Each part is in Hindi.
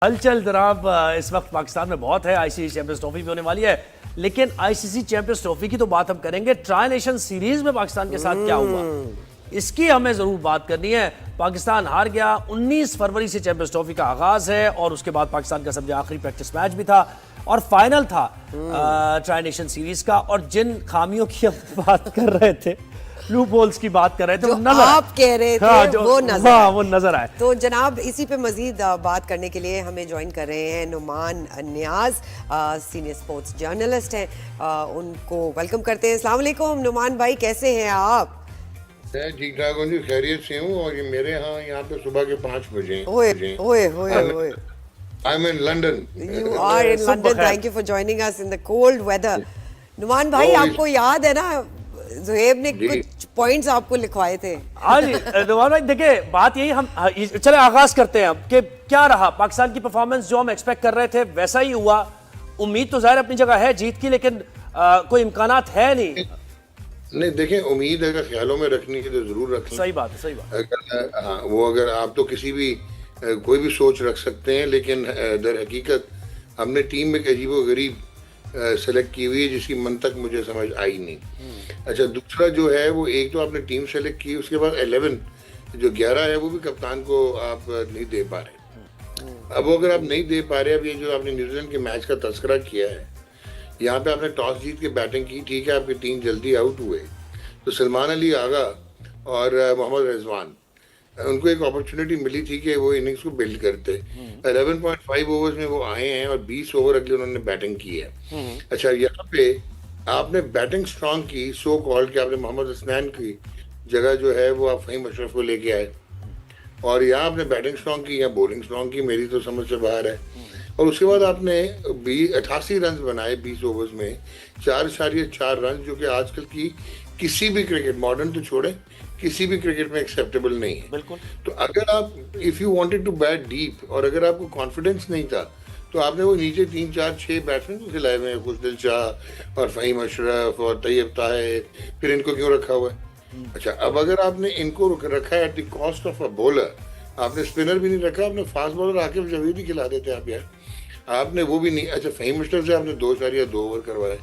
हलचल जनाब इस वक्त पाकिस्तान में बहुत है। आईसीसी चैंपियंस ट्रॉफी भी होने वाली है, लेकिन आईसीसी चैंपियंस ट्रॉफी की तो बात हम करेंगे। ट्राई नेशन सीरीज में पाकिस्तान के साथ क्या हुआ, इसकी हमें जरूर बात करनी है। पाकिस्तान हार गया। 19 फरवरी से चैंपियंस ट्रॉफी का आगाज है और उसके बाद पाकिस्तान का सबसे आखिरी प्रैक्टिस मैच भी था और फाइनल था ट्राई नेशन सीरीज का। और जिन खामियों की हम बात कर रहे थे, लूप होल्स की बात कर रहे थे, जो नजर आप कह रहे थे वो नजर आए। तो जनाब इसी पे मजीद बात करने के लिए हमें ज्वाइन कर रहे हैं नुमान नियाज, सीनियर स्पोर्ट्स जर्नलिस्ट हैं। उनको वेलकम करते हैं। अस्सलाम वालेकुम नुमान भाई, कैसे हैं आप? मैं ठीक ठाक हूँ जी, खैरियत से हूँ। और ये मेरे यहाँ पे सुबह के 5 बजे। ओए ओए ओए I'm in London. You are in London. Thank you for joining us in the cold weather. Numan भाई, आपको याद है ना, ज़ुहैब ने कुछ पॉइंट्स आपको लिखवाए थे। हाँ जी नुमान भाई, देखिए बात यही, हम चले आगाज करते हैं अब कि क्या रहा पाकिस्तान की परफॉर्मेंस। जो हम एक्सपेक्ट कर रहे थे वैसा ही हुआ। उम्मीद तो जाहिर अपनी जगह है जीत की, लेकिन कोई इम्कानात है नहीं। देखें, उम्मीद अगर ख्यालों में रखनी है तो जरूर रखें। सही बात है, सही बात। अगर हाँ, वो अगर आप तो किसी भी कोई भी सोच रख सकते हैं, लेकिन दर हकीकत हमने टीम में एक अजीबो गरीब सेलेक्ट की हुई है जिसकी मन तक मुझे समझ आई नहीं। अच्छा, दूसरा जो है वो एक तो आपने टीम सेलेक्ट की, उसके बाद 11 जो 11 है वो भी कप्तान को आप नहीं दे पा रहे। अब वो अगर आप नहीं दे पा रहे, अब ये जो आपने न्यूजीलैंड के मैच का तस्करा किया है, यहाँ पे आपने टॉस जीत के बैटिंग की, ठीक है, आपकी टीम जल्दी आउट हुए तो सलमान अली आगा और मोहम्मद रिजवान, उनको एक अपॉर्चुनिटी मिली थी कि वो इनिंग्स को बिल्ड करते। 11.5 ओवर्स में वो आए हैं और 20 ओवर अगले उन्होंने बैटिंग की है। अच्छा, यहाँ पे आपने बैटिंग स्ट्रांग की, सो कॉल्ड, कि आपने मोहम्मद हसनैन की जगह जो है वो आप फहीम अशरफ को लेके आए, और यहाँ आपने बैटिंग स्ट्रांग की या बॉलिंग स्ट्रांग की, मेरी तो समझ से बाहर है। और उसके बाद आपने 88 रन बनाए 20 ओवर्स में, 4.4 रन, जो कि आजकल की किसी भी क्रिकेट, मॉडर्न तो छोड़े, किसी भी क्रिकेट में एक्सेप्टेबल नहीं है। बिल्कुल। तो अगर आप if you wanted to bat deep और अगर आपको कॉन्फिडेंस नहीं था तो आपने वो नीचे 3 4 6 बैट्समैन को खिलाए हुए हैं, खुशदिल शाह और फहीम अशरफ और तैयब ताहिर, फिर इनको क्यों रखा हुआ है? अच्छा, अब अगर आपने इनको रखा है at the cost of a bowler, आपने स्पिनर भी नहीं रखा, आपने फास्ट बॉलर आकिब जवेद ही खिला देते आप यार, आपने वो भी नहीं। अच्छा, फहीम अशरफ से आपने 2.2 ओवर करवाए।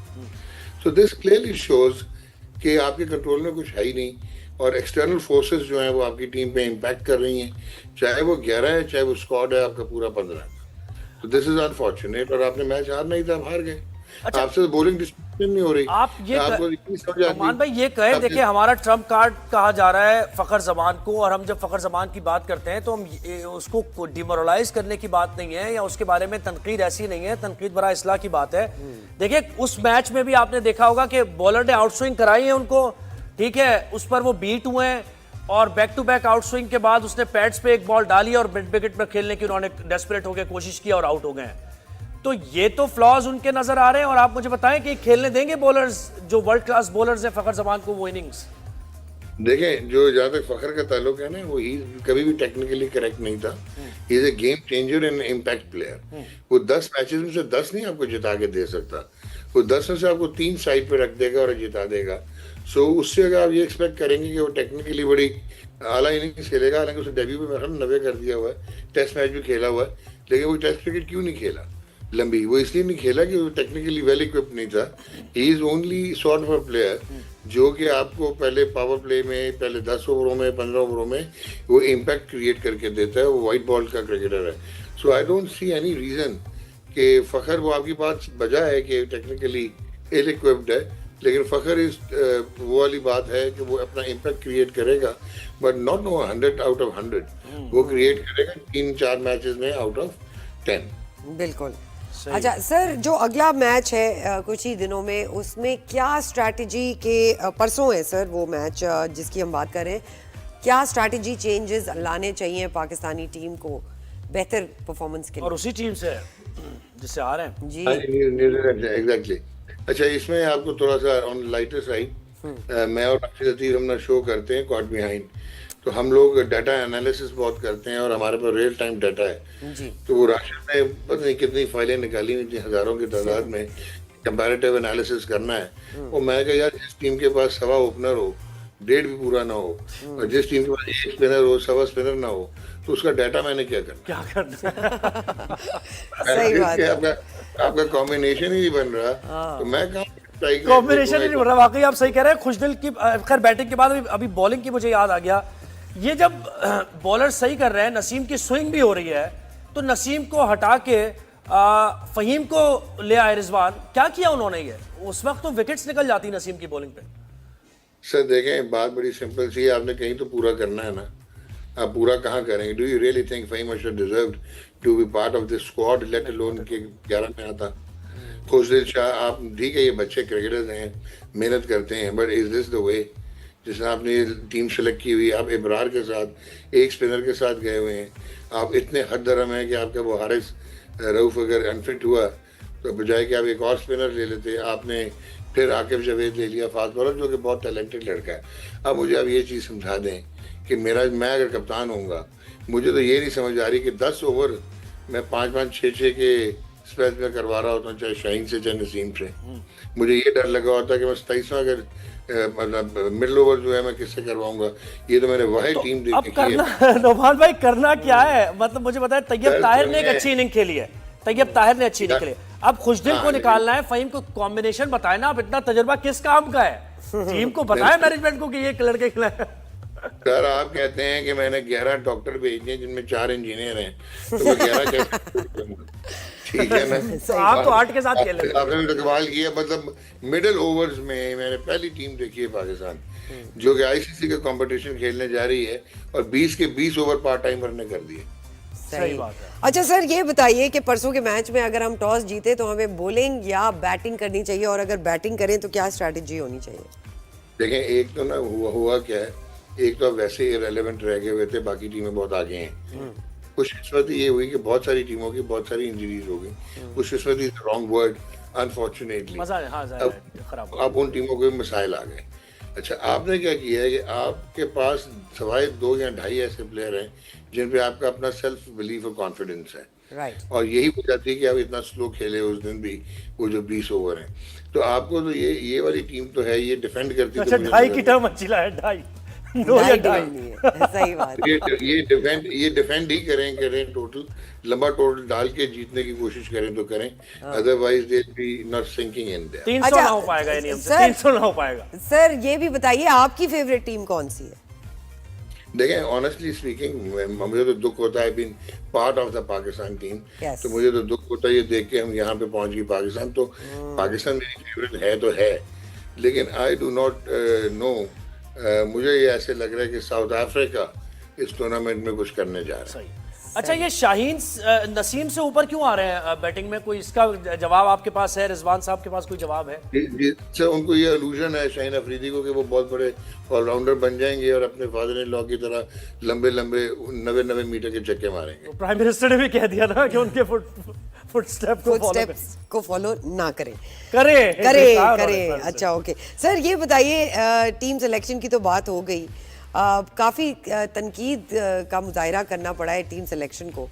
सो दिस क्लियरली शोज कि आपके कंट्रोल में कुछ है ही नहीं, और एक्सटर्नल फोर्सेस जो हैं वो आपकी टीम पे इम्पैक्ट कर रही हैं, चाहे वो 11 है, चाहे वो स्क्वाड है आपका पूरा 15। तो दिस इज अनफॉर्चुनेट, और आपने मैच हारना ही था, आप हार गए। अच्छा, आपसे बोलिंग डिसिप्लिन नहीं हो रही। आप ये नुमान भाई ये कहे, देखिए हमारा ट्रम्प कार्ड कहा जा रहा है फखर जमान को, और हम जब फखर जमान की बात करते हैं तो हम उसको डिमोरलाइज करने की बात नहीं है या उसके बारे में तनकीद ऐसी नहीं है, तनकीद बरा इस्लाह की बात है। देखिए उस मैच में भी आपने देखा होगा कि बॉलर ने आउटस्विंग कराई है उनको, ठीक है, उस पर वो बीट हुए हैं और बैक टू बैक आउटस्विंग के बाद उसने पैड्स पे एक बॉल डाली और मिड विकेट में खेलने की उन्होंने डेस्परेट होकर कोशिश की और आउट हो गए। तो ये तो फ्लॉज उनके नजर आ रहे हैं, और आप मुझे बताएं कि खेलने देंगे बॉलर्स जो वर्ल्ड क्लास बॉलर्स हैं फखर जमान को वो इनिंग्स? देखें, जो जहाँ तक फखर का ताल्लुक है ना, वो ही कभी भी टेक्निकली करेक्ट नहीं था। He is a game changer and impact player. वो 10 मैचेस में से 10 नहीं आपको जिता के दे सकता, वो 10 में से आपको 3 साइड पे रख देगा और जिता देगा। सो उससे अगर आप ये एक्सपेक्ट करेंगे कि वो टेक्निकली बड़ी आला इनिंग्स खेलेगा, हालांकि उसने डेब्यू में मेरा 90 कर दिया हुआ है, टेस्ट मैच भी खेला हुआ है, लेकिन वो टेस्ट क्रिकेट क्यों नहीं खेला लंबी? वो इसलिए नहीं खेला कि वो टेक्निकली वेल इक्विप्ड नहीं था। He is only sort of a player जो कि आपको पहले पावर प्ले में, पहले 10 ओवरों में, 15 ओवरों में वो इम्पैक्ट क्रिएट करके देता है। वो वाइट बॉल का क्रिकेटर है। So I don't see any reason कि फखर, वो आपकी बात बजा है कि टेक्निकली इल इक्विप्ड है, लेकिन फखर इस वो वाली बात है कि वो अपना इम्पैक्ट क्रिएट करेगा, बट नॉट 100 आउट ऑफ 100। वो क्रिएट करेगा 3-4 मैचेस में आउट ऑफ 10। बिल्कुल। अच्छा सर, जो अगला मैच है कुछ ही दिनों में, उसमें क्या स्ट्रैटेजी के परसों है सर वो मैच जिसकी हम बात कर रहे हैं, क्या स्ट्रैटेजी चेंजेस लाने चाहिए पाकिस्तानी टीम को बेहतर परफॉर्मेंस के लिए? और उसी टीम से जिससे आ रहे हैं जी एग्जैक्टली। अच्छा, इसमें आपको थोड़ा सा ऑन लाइटर साइड, मैं और राशिद अतीर हम ना शो करते हैं कॉट बिहाइंड, तो हम लोग डाटा एनालिसिस बहुत करते हैं और हमारे पास रियल टाइम डाटा है जी। तो वो राशिद ने पता नहीं कितनी फाइलें निकाली हुई थी, हजारों की तादाद में, कंपैरेटिव एनालिसिस करना है। और मैं कहा यार, जिस टीम के पास 1.25 ओपनर हो, 1.5 भी पूरा ना हो, और जिस टीम के पास 1 स्पिनर हो, 1.25 स्पिनर ना हो, तो उसका डाटा मैंने क्या करना? क्या करना? सही बात है। आपका कॉम्बिनेशन ही नहीं बन रहा, तो मैं कहाँ कॉम्बिनेशन ही नहीं बन रहा। वाकई आप सही कह रहे हैं। खुशदिल की खैर बैटिंग के बाद अभी बॉलिंग की मुझे याद आ गया, ये जब बॉलर सही कर रहे हैं, नसीम की स्विंग भी हो रही है, तो नसीम को हटा के फहीम को ले आए रिजवान। क्या किया उन्होंने? ये उस वक्त तो विकेट्स निकल जाती नसीम की बॉलिंग पे। सर देखें, बात बड़ी सिंपल सी है, आपने कहीं तो पूरा करना है ना। आप पूरा कहाँ करेंगे? Do you really think Faheem Ashraf deserved to be part of this squad, let alone के 11 में आता? खुशदिल शाह, आप ठीक है, ये बच्चे क्रिकेटर्स हैं, मेहनत करते हैं, but is this the way जिसने आपने टीम सेलेक्ट की हुई? आप इब्रार के साथ, एक स्पिनर के साथ गए हुए हैं, आप इतने हद दरम हैं कि आपका वो हारिस रऊफ अगर अनफिट हुआ तो बजाय कि आप एक और स्पिनर ले लेते, आपने फिर आकिब जावेद ले लिया फास्ट बॉलर, जो कि बहुत टैलेंटेड लड़का है। अब मुझे अब ये चीज़ समझा दें कि मैं अगर कप्तान होऊंगा, मुझे तो ये नहीं समझ आ रही कि 10 ओवर मैं 5-5, 6-6 के स्पेल में करवा रहा होता हूँ, चाहे शाहीन से चाहे नसीम से। मुझे ये डर लगा होता कि मैं 27वां अगर मतलब मिडल ओवर जो है मैं किससे करवाऊंगा। ये तो मैंने वही टीम देखी है। नौमान भाई करना क्या है? मतलब मुझे बताया तैयब ताहिर ने एक अच्छी इनिंग खेली है, तैयब ताहिर ने अच्छी इनिंग खेली। अब खुशदिल को निकालना है, फहीम को कॉम्बिनेशन बताए ना। अब इतना तजुर्बा किस काम का है? टीम को बताए मैनेजमेंट को कि ये लड़के खिलाए। सर आप कहते हैं कि मैंने 11 डॉक्टर भेजे जिनमें 4 इंजीनियर हैं, तो मैं 11 कैसे? ठीक है ना, तो आप तो 8 के साथ खेल रहे हैं। आपने तो सवाल किया, मतलब मिडिल ओवर्स में मैंने पहली टीम देखी है पाकिस्तान जो कि आईसीसी का कंपटीशन खेलने जा रही है और 20 के 20 ओवर पार्ट टाइमर ने कर दिए। सही बात है। अच्छा सर, ये बताइए कि परसों के मैच में अगर हम टॉस जीते तो हमें बॉलिंग या बैटिंग करनी चाहिए, और अगर बैटिंग करें तो क्या स्ट्रैटेजी होनी चाहिए? देखें, एक तो ना हुआ क्या है, एक तो वैसे इरेलेवेंट रह गए हुए थे, बाकी टीमें बहुत आगे हैं। खुशकिस्मती ये हुई कि बहुत सारी टीमों की बहुत सारी इंजरीज हो गई। खुशकिस्मती इज रॉन्ग वर्ड, अनफॉर्चुनेटली। अब उन टीमों को भी मसाइल आ गए। अच्छा, आपने क्या किया है कि आपके पास सवाए 2 या 2.5 ऐसे प्लेयर हैं जिन पे आपका अपना सेल्फ बिलीफ और कॉन्फिडेंस है। राइट। और यही वजह थी कि आप इतना स्लो खेले उस दिन भी, वो जो 20 ओवर हैं। तो आपको तो ये वाली टीम तो है, ये डिफेंड करती है। अच्छा, 2.5 की टर्म अच्छी है, 2.5 नहीं है, सही बात। ये डिफेंड ही करें टोटल, लंबा टोटल डाल के जीतने की कोशिश करें तो करें, otherwise they be not sinking in there. 300 ना हो पाएगा ये नियम से, 300 ना हो पाएगा। सर ये भी बताइए, आपकी फेवरेट टीम कौन सी है? देखें, ऑनेस्टली स्पीकिंग, मुझे तो दुख होता है being part of the Pakistan team. तो मुझे तो दुख होता है ये देख के हम यहाँ पे पहुंच गई पाकिस्तान। तो पाकिस्तान मेरी फेवरेट है तो है, लेकिन आई डू नॉट नो, मुझे ये ऐसे लग रहा है कि साउथ अफ्रीका इस टूर्नामेंट में कुछ करने जा रहा है। अच्छा, ये शाहीन नसीम से ऊपर क्यों आ रहे हैं बैटिंग में? कोई इसका जवाब आपके पास है? रिजवान साहब के पास कोई जवाब है? सर, उनको ये इल्यूजन है शाहीन अफरीदी को कि वो बहुत बड़े ऑलराउंडर बन जाएंगे और अपने फादर इन लॉ की तरह लंबे 90 मीटर के चक्के मारेंगे। प्राइम मिनिस्टर ने भी कह दिया ना कि उनके फुटस्टेप्स को फॉलो ना करें। करें। अच्छा, ओके सर, ये बताइए, टीम सिलेक्शन की तो बात हो गई, काफ़ी तनकीद का मुजाहिरा करना पड़ा है टीम सिलेक्शन को।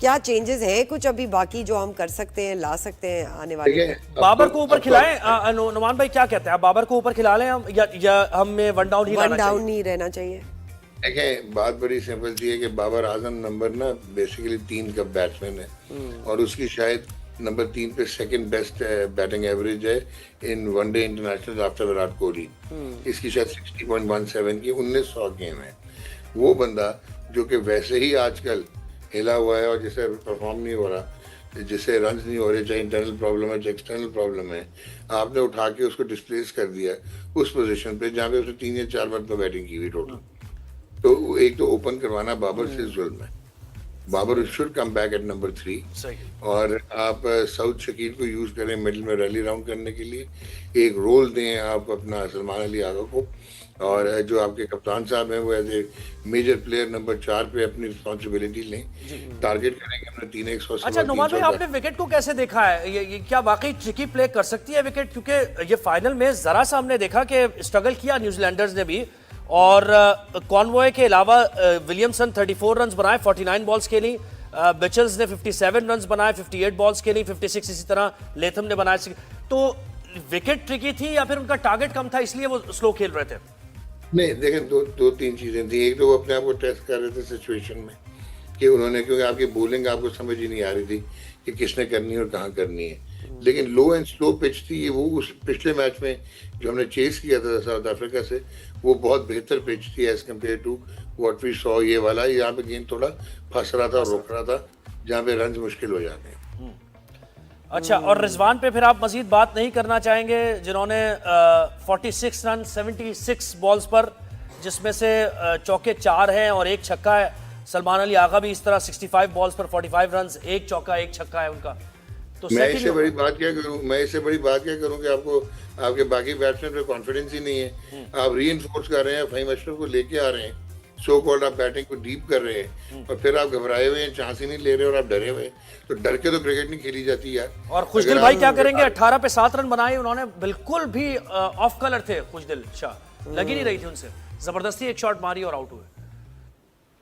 क्या चेंजेस है कुछ अभी बाकी जो हम कर सकते हैं, ला सकते हैं आने वाले? बाबर को ऊपर खिलाएं? नुमान भाई क्या कहते हैं, बाबर को ऊपर खिला लें हम, या हमें वन डाउन नहीं रहना चाहिए? देखें, बात बड़ी सिंपल सी है कि बाबर आजम नंबर ना बेसिकली 3 का बैट्समैन है और उसकी शायद नंबर 3 पे सेकंड बेस्ट बैटिंग एवरेज है इन one day international after Virat Kohli. इसकी शायद 60.17 की 1900 गेम है। वो बंदा जो कि वैसे ही आजकल हिला हुआ है और जिसे परफॉर्म नहीं हो रहा, जिसे रन नहीं हो रहे, चाहे इंटरनल प्रॉब्लम है चाहे एक्सटर्नल प्रॉब्लम है, आपने उठा के उसको डिस्प्लेस कर दिया उस पोजीशन पे जहाँ पे उसने 3 या 4 मरतबा बैटिंग की हुई टोटल। तो एक तो ओपन करवाना बाबर से जुल्म है। Babar should come back at number 3 और आप साउथ शकील को यूज करें मिडिल में रैली राउंड करने के लिए, एक रोल दें आप अपना सलमान अली आगा को, और जो आपके कप्तान साहब हैं वो as a major player number 4 पे अपनी रिस्पॉन्सिबिलिटी लें, टारगेट करेंगे हमने 3-100। अच्छा नुमान भाई, आपने विकेट को कैसे देखा है? ये क्या वाकई ट्रिकी प्ले कर सकती है विकेट? क्योंकि ये फाइनल में जरा सा हमने देखा कि स्ट्रगल किया न्यूजीलैंडर्स ने भी, और कॉनवॉय के अलावा विलियमसन 34 रन्स बनाए, 49 बॉल्स खेली, बिचल्स ने 57 रन्स बनाए, 58 बॉल्स खेली, 56 इसी तरह लेथम ने बनाए। तो विकेट ट्रिकी थी या फिर उनका टारगेट कम था इसलिए वो स्लो खेल रहे थे? नहीं, देखें, दो तीन चीजें थी। एक तो वो अपने आप को टेस्ट कर रहे थे सिचुएशन में, कि उन्होंने, क्योंकि आपकी बॉलिंग आपको समझ ही नहीं आ रही थी कि किसने करनी है और कहाँ करनी है। लेकिन लो एंड स्लो पिच थी ये, वो उस पिछले मैच में जो हमने चेस किया था साउथ अफ्रीका से, वो बहुत बेहतर पिच थी as compared to what we saw. ये वाला यहाँ पे गेंद थोड़ा फंस रहा था और रुक रहा था, जहाँ पे रन मुश्किल हो जाते हैं। अच्छा, और रिजवान पे फिर आप मजीद बात नहीं करना चाहेंगे, जिन्होंने 46 रन 76 बॉल्स पर, जिसमें से चौके 4 हैं और 1 छक्का है। सलमान अली आगा भी इस तरह 65 बॉल्स पर 45 रन, 1 चौका 1 छक्का है उनका। तो मैं इससे बड़ी बात क्या करूं कि आपको आपके बाकी बैट्समैन पे कॉन्फिडेंस ही नहीं है। आप रीइंफोर्स कर रहे हैं, फहीम अशरफ को लेके आ रहे हैं, सो कॉल्ड आप बैटिंग को डीप कर रहे हैं, और फिर आप घबराए हुए हैं, चांस ही नहीं ले रहे और आप डरे हुए हैं। तो डर के तो क्रिकेट नहीं खेली जाती यार। और खुशदिल भाई क्या करेंगे? 18 पे 7 रन बनाए उन्होंने, बिल्कुल भी ऑफ कलर थे खुशदिल शाह, लगी नहीं रही थी उनसे, जबरदस्ती एक शॉट मारी और आउट हुए।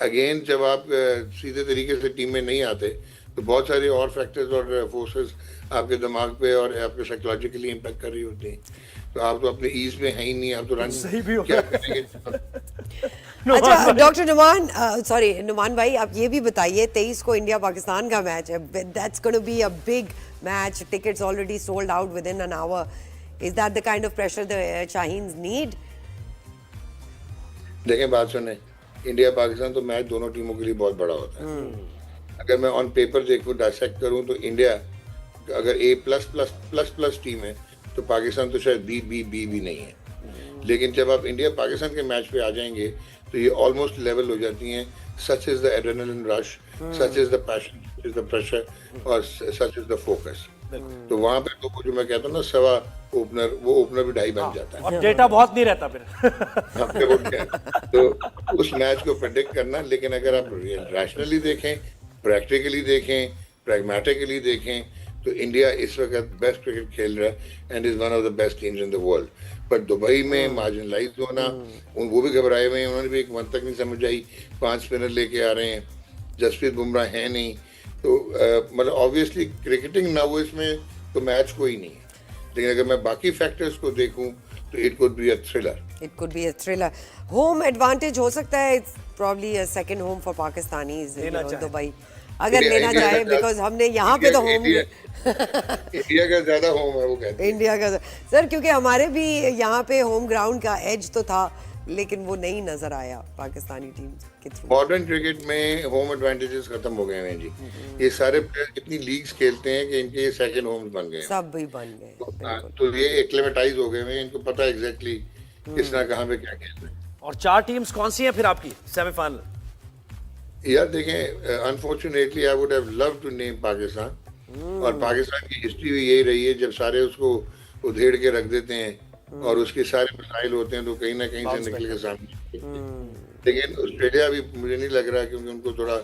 अगेन जब आप सीधे तरीके से टीम में नहीं आते तो बहुत सारे और फैक्टर्स और फोर्सेस आपके दिमाग पे और आपके साइकोलॉजिकली इम्पैक्ट कर रही होती हैं। तो आप तो अपने ईज में है ही नहीं, आप तो रन सही भी क्या करेंगे? अच्छा डॉक्टर नुमान, सॉरी नुमान भाई, आप ये भी बताइए 23 को इंडिया पाकिस्तान का मैच है, that's gonna be a big match, tickets already sold out with in an hour, is that the kind of pressure the Shaheen's need? देखें, बात सुने, इंडिया पाकिस्तान तो मैच दोनों टीमों के लिए बहुत बड़ा होता है। अगर मैं ऑन पेपर देखूं, डायसेक्ट करूं, तो इंडिया अगर A++++ टीम है तो पाकिस्तान तो शायद बी भी नहीं है। लेकिन जब आप इंडिया पाकिस्तान के मैच पे आ जाएंगे तो ये ऑलमोस्ट लेवल हो जाती हैं। Such is the adrenaline rush, such is the passion, such is the pressure, और सच इज द फोकस। तो वहां पे तो जो मैं कहता हूँ ना, सवा ओपनर, वो ओपनर भी 2.5 बन जाता है और डेटा बहुत नहीं रहता फिर। आपके वो क्या, तो उस मैच को प्रेडिक्ट करना। लेकिन अगर आप रैशनली देखें, प्रैक्टिकली देखें, प्रैग्मेटिकली देखें, तो इंडिया इस वक्त बेस्ट क्रिकेट खेल रहा है and is one of the best teams in the world. पर दुबई में मार्जिनलाइज होना, वो भी घबराए हुए हैं, उन्होंने भी एक मन तक नहीं समझ आई। 5 स्पिनर लेके आ रहे हैं, जसप्रीत बुमराह है नहीं, तो मतलब ऑब्वियसली क्रिकेटिंग ना हो इसमें तो मैच कोई नहीं है। लेकिन अगर मैं बाकी फैक्टर्स को देखूं तो it could be a thriller. It could be a thriller. Home advantage हो सकता है, it's probably a second home for Pakistanis in Dubai, अगर लेना चाहे, बिकॉज हमने यहाँ पे तो होम इंडिया का ज्यादा होम है, वो कहते हैं इंडिया का सर, क्योंकि हमारे भी यहाँ पे होम ग्राउंड का एज तो था, लेकिन वो नहीं नजर आया पाकिस्तानी टीम के थ्रू। मॉडर्न क्रिकेट में होम एडवांटेजेस खत्म हो गए हैं जी। ये सारे प्लेयर इतनी लीग्स खेलते हैं कि इनके सेकंड होम्स बन गए हैं। सब भी बन गए, तो ये एक्लेमेटाइज हो गए हैं, इनको पता है एग्जैक्टली किसना कहाँ पे क्या खेलना है। और 4 टीम्स कौन सी हैं फिर आपकी सेमीफाइनल? यार देखें, unfortunately I would have love to name Pakistan, और पाकिस्तान की हिस्ट्री भी यही रही है, जब सारे उसको उधेड़ के रख देते हैं और उसके सारे मसाइल होते हैं तो कहीं ना कहीं से निकल के सामने। लेकिन ऑस्ट्रेलिया भी मुझे नहीं लग रहा, क्योंकि उनको थोड़ा